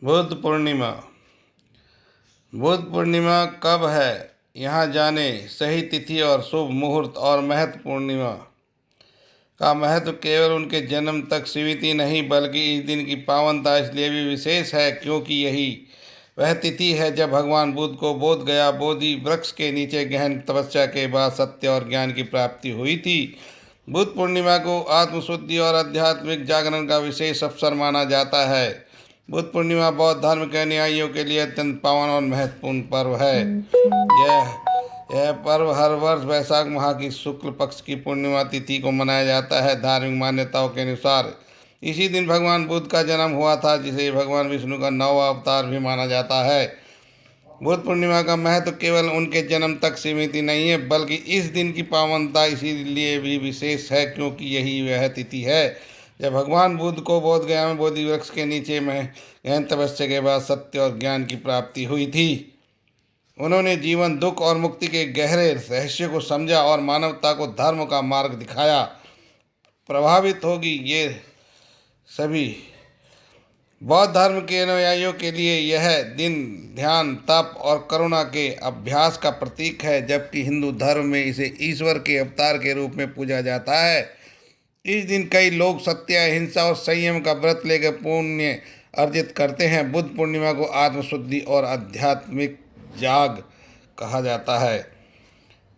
बुद्ध पूर्णिमा। बुद्ध पूर्णिमा कब है, यहाँ जाने सही तिथि और शुभ मुहूर्त। और महत्व। पूर्णिमा का महत्व केवल उनके जन्म तक सीमित ही नहीं बल्कि इस दिन की पावनता इसलिए भी विशेष है क्योंकि यही वह तिथि है जब भगवान बुद्ध को बोध गया बोधि वृक्ष के नीचे गहन तपस्या के बाद सत्य और ज्ञान की प्राप्ति हुई थी। बुद्ध पूर्णिमा को आत्मशुद्धि और आध्यात्मिक जागरण का विशेष अवसर माना जाता है। बुद्ध पूर्णिमा बौद्ध धर्म के अनुयायियों के लिए अत्यंत पावन और महत्वपूर्ण पर्व है। यह पर्व हर वर्ष वैशाख माह की शुक्ल पक्ष की पूर्णिमा तिथि को मनाया जाता है। धार्मिक मान्यताओं के अनुसार इसी दिन भगवान बुद्ध का जन्म हुआ था, जिसे भगवान विष्णु का नौवां अवतार भी माना जाता है। बुद्ध पूर्णिमा का महत्व केवल उनके जन्म तक सीमित ही नहीं है बल्कि इस दिन की पावनता इसीलिए भी विशेष है क्योंकि यही वह तिथि है जब भगवान बुद्ध को बोध गया में बोधि वृक्ष के नीचे में गहन तपस्या के बाद सत्य और ज्ञान की प्राप्ति हुई थी। उन्होंने जीवन, दुख और मुक्ति के गहरे रहस्य को समझा और मानवता को धर्म का मार्ग दिखाया। प्रभावित होगी ये सभी बौद्ध धर्म के अनुयायियों के लिए यह दिन ध्यान, तप और करुणा के अभ्यास का प्रतीक है, जबकि हिंदू धर्म में इसे ईश्वर के अवतार के रूप में पूजा जाता है। इस दिन कई लोग सत्य, अहिंसा और संयम का व्रत लेकर पुण्य अर्जित करते हैं। बुद्ध पूर्णिमा को आत्मशुद्धि और आध्यात्मिक जाग कहा जाता है।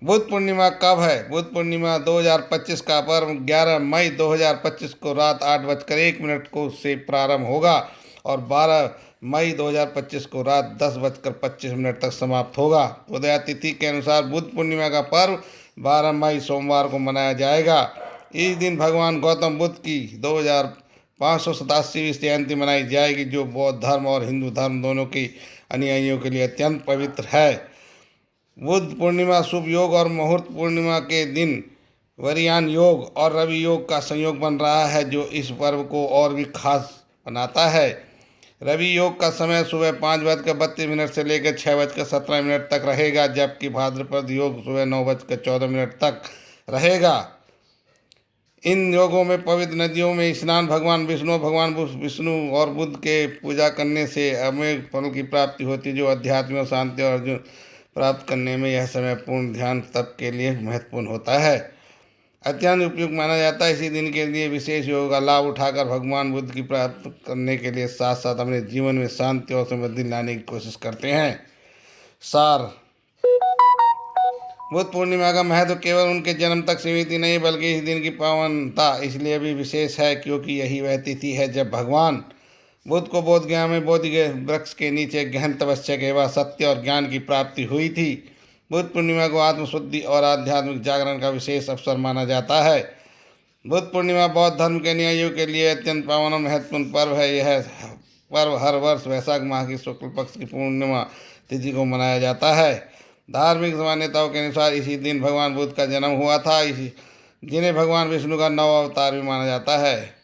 बुद्ध पूर्णिमा कब है? बुद्ध पूर्णिमा 2025 का पर्व 11 मई 2025 को रात 8:01 को से प्रारंभ होगा और 12 मई 2025 को रात 10:25 तक समाप्त होगा। उदया तिथि के अनुसार बुद्ध पूर्णिमा का पर्व 12 मई सोमवार को मनाया जाएगा। इस दिन भगवान गौतम बुद्ध की 2587वीं जयंती मनाई जाएगी, जो बौद्ध धर्म और हिंदू धर्म दोनों के अनुयायियों के लिए अत्यंत पवित्र है। बुद्ध पूर्णिमा शुभ योग और मुहूर्त। पूर्णिमा के दिन वरियान योग और रवि योग का संयोग बन रहा है, जो इस पर्व को और भी खास बनाता है। रवि योग का समय सुबह 5:32 से लेकर 6:17 तक रहेगा, जबकि भाद्रपद योग सुबह 9:14 तक रहेगा। इन योगों में पवित्र नदियों में स्नान, भगवान विष्णु और बुद्ध के पूजा करने से अमेय फल की प्राप्ति होती है, जो आध्यात्मिक और शांति और अर्जुन प्राप्त करने में यह समय पूर्ण ध्यान तप के लिए महत्वपूर्ण होता है। अत्यंत उपयुक्त माना जाता है। इसी दिन के लिए विशेष योग का लाभ उठाकर भगवान बुद्ध की प्राप्त करने के लिए साथ साथ अपने जीवन में शांति और समृद्धि लाने की कोशिश करते हैं। सार। बुद्ध पूर्णिमा का महत्व केवल उनके जन्म तक सीमित ही नहीं बल्कि इस दिन की पावनता इसलिए भी विशेष है क्योंकि यही वह तिथि है जब भगवान बुद्ध को बोध गया में बोधि वृक्ष के नीचे गहन तपस्या के बाद सत्य और ज्ञान की प्राप्ति हुई थी। बुद्ध पूर्णिमा को आत्मशुद्धि और आध्यात्मिक जागरण का विशेष अवसर माना जाता है। बुद्ध पूर्णिमा बौद्ध धर्म के अनुयायियों के लिए अत्यंत पावन और महत्वपूर्ण पर्व है। यह पर्व हर वर्ष वैशाख माह की शुक्ल पक्ष की पूर्णिमा तिथि को मनाया जाता है। धार्मिक मान्यताओं के अनुसार इसी दिन भगवान बुद्ध का जन्म हुआ था, जिन्हें भगवान विष्णु का नौवां अवतार भी माना जाता है।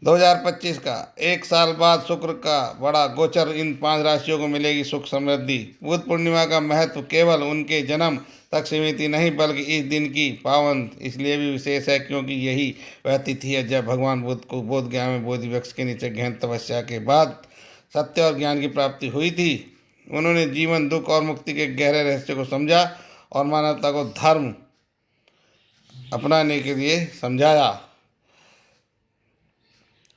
2025 का एक साल बाद शुक्र का बड़ा गोचर इन 5 राशियों को मिलेगी सुख समृद्धि। बुद्ध पूर्णिमा का महत्व केवल उनके जन्म तक सीमित ही नहीं बल्कि इस दिन की पावन इसलिए भी विशेष है क्योंकि यही वह तिथि है जब भगवान बुद्ध को बोध गया में बोधि वृक्ष के नीचे गहन तपस्या के बाद सत्य और ज्ञान की प्राप्ति हुई थी। उन्होंने जीवन, दुख और मुक्ति के गहरे रहस्य को समझा और मानवता को धर्म अपनाने के लिए समझाया।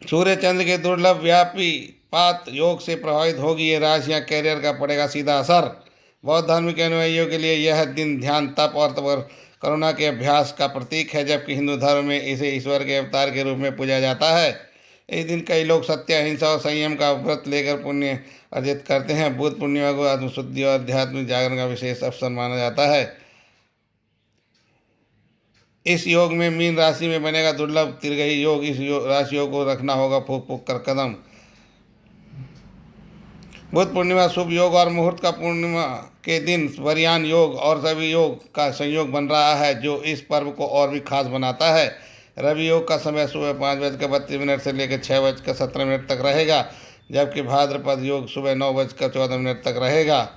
सूर्य चंद्र के दुर्लभ व्यापी पात योग से प्रभावित होगी ये राशियां, कैरियर का पड़ेगा सीधा असर। बौद्ध धर्म के अनुयायियों के लिए यह दिन ध्यान, तप और करुणा के अभ्यास का प्रतीक है, जबकि हिंदू धर्म में इसे ईश्वर के अवतार के रूप में पूजा जाता है। इस दिन कई लोग सत्य, अहिंसा और संयम का व्रत लेकर पुण्य अर्जित करते हैं। बुद्ध पूर्णिमा को आत्मशुद्धि और आध्यात्मिक जागरण का विशेष अवसर माना जाता है। इस योग में मीन राशि में बनेगा दुर्लभ तिरगही योग। इस राशियों को रखना होगा फूक फूक कर कदम। बुद्ध पूर्णिमा शुभ योग और मुहूर्त का पूर्णिमा के दिन वरियान योग और रवि योग का संयोग बन रहा है, जो इस पर्व को और भी खास बनाता है। रवि योग का समय सुबह 5:32 से लेकर 6:17 तक रहेगा, जबकि भाद्रपद योग सुबह 9:14 तक रहेगा।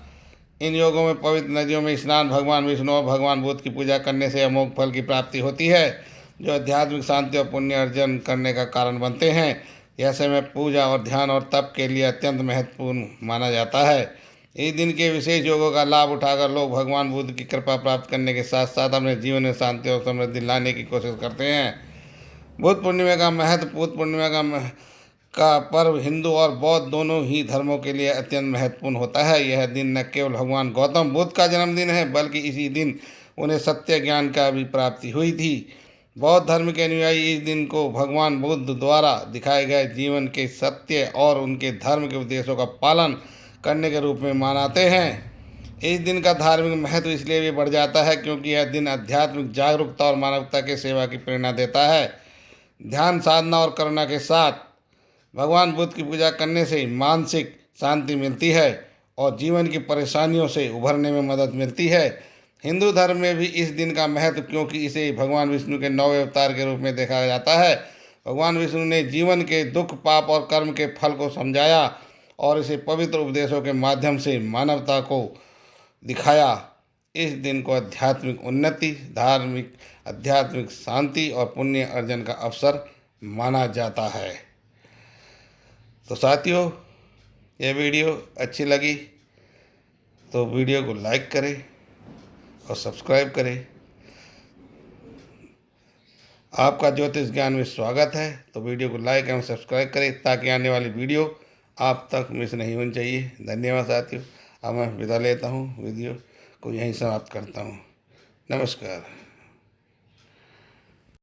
इन योगों में पवित्र नदियों में स्नान, भगवान विष्णु और भगवान बुद्ध की पूजा करने से अमोघ फल की प्राप्ति होती है, जो आध्यात्मिक शांति और पुण्य अर्जन करने का कारण बनते हैं। यह समय पूजा और ध्यान और तप के लिए अत्यंत महत्वपूर्ण माना जाता है। इस दिन के विशेष योगों का लाभ उठाकर लोग भगवान बुद्ध की कृपा प्राप्त करने के साथ साथ अपने जीवन में शांति और समृद्धि लाने की कोशिश करते हैं। बुद्ध पूर्णिमा का महत्व बुद्ध पूर्णिमा का पर्व हिंदू और बौद्ध दोनों ही धर्मों के लिए अत्यंत महत्वपूर्ण होता है। यह दिन न केवल भगवान गौतम बुद्ध का जन्मदिन है, बल्कि इसी दिन उन्हें सत्य ज्ञान का भी प्राप्ति हुई थी। बौद्ध धर्म के अनुयायी इस दिन को भगवान बुद्ध द्वारा दिखाए गए जीवन के सत्य और उनके धर्म के उपदेशों का पालन करने के रूप में मनाते हैं। इस दिन का धार्मिक महत्व इसलिए भी बढ़ जाता है क्योंकि यह दिन आध्यात्मिक जागरूकता और मानवता के सेवा की प्रेरणा देता है। ध्यान, साधना और करुणा के साथ भगवान बुद्ध की पूजा करने से मानसिक शांति मिलती है और जीवन की परेशानियों से उभरने में मदद मिलती है। हिंदू धर्म में भी इस दिन का महत्व क्योंकि इसे भगवान विष्णु के 9वें अवतार के रूप में देखा जाता है। भगवान विष्णु ने जीवन के दुख, पाप और कर्म के फल को समझाया और इसे पवित्र उपदेशों के माध्यम से मानवता को दिखाया। इस दिन को आध्यात्मिक उन्नति, धार्मिक आध्यात्मिक शांति और पुण्य अर्जन का अवसर माना जाता है। तो साथियों, यह वीडियो अच्छी लगी तो वीडियो को लाइक करें और सब्सक्राइब करें। आपका ज्योतिष ज्ञान में स्वागत है, तो वीडियो को लाइक एवं सब्सक्राइब करें ताकि आने वाली वीडियो आप तक मिस नहीं होनी चाहिए। धन्यवाद साथियों। अब मैं विदा लेता हूँ, वीडियो को यहीं समाप्त करता हूँ। नमस्कार।